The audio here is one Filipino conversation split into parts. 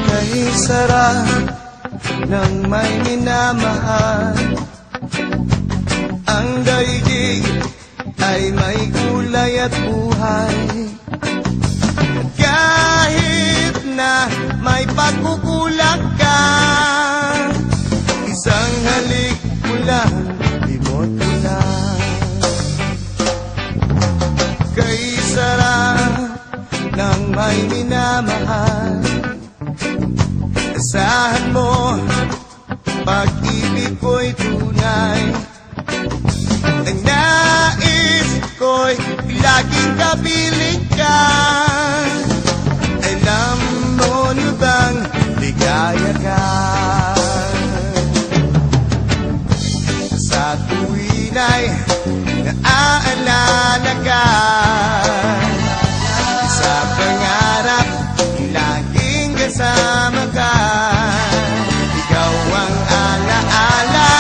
Kay sarap ng may minamahal, ang daigdig ay may kulay at buhay. At kahit na may pagkukulang ka, isang halik mo lang, limot mo lang. Kay sarap ng may minamahal, asahan mo, pag-ibig ko'y tunay. Ang nais ko'y laging kapiling ka. Alam mo na bang ligaya ka? Sa tuwin ay naaalala ka. Sa pangarap, laging kasama ka. Ikaw ang alaala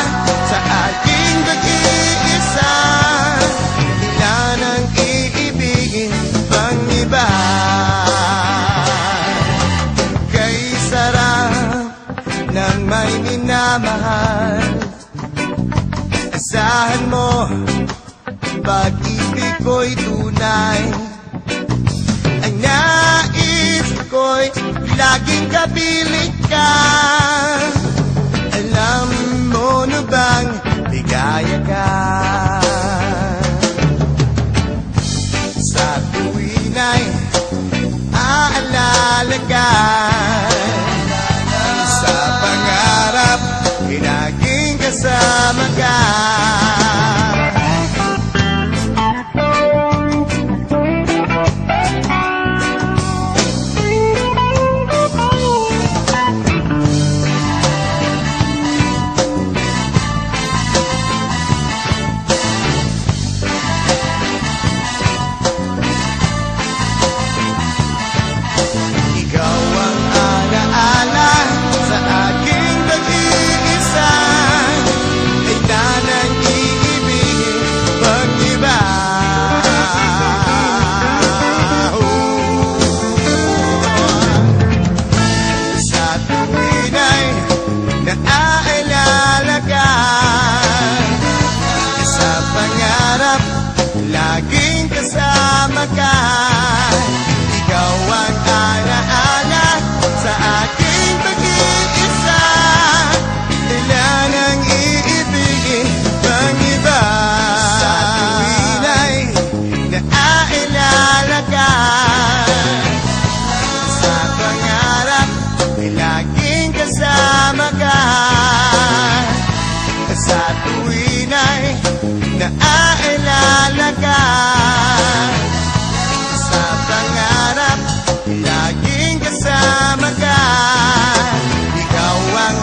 sa aking pag-iisa. Ilan ang iibigin pang iba. Kay sarap ng may minamahal, asahan mo, pag-ibig ko'y tunay. Ang nais ko'y laging kapiling ka. Alam mo na bang ligaya ka? Sa tuwin ay aalala ka. Sa pangarap, laging kasama ka. Ikaw ang alaala sa aking pag-iisa. Ilan ang iibigin pang iba. Sa tuwin ay naaalala ka. Sa pangarap, laging kasama ka. Ikaw ang alaala sa aking pag-iisa. Ilan ang iibigin pang iba. Sa tuwin ay naaalala ka. Sa pangarap, laging kasama ka. Sa tuwin ay naaalala ka. Sa pangarap, laging kasama ka. Ikaw ang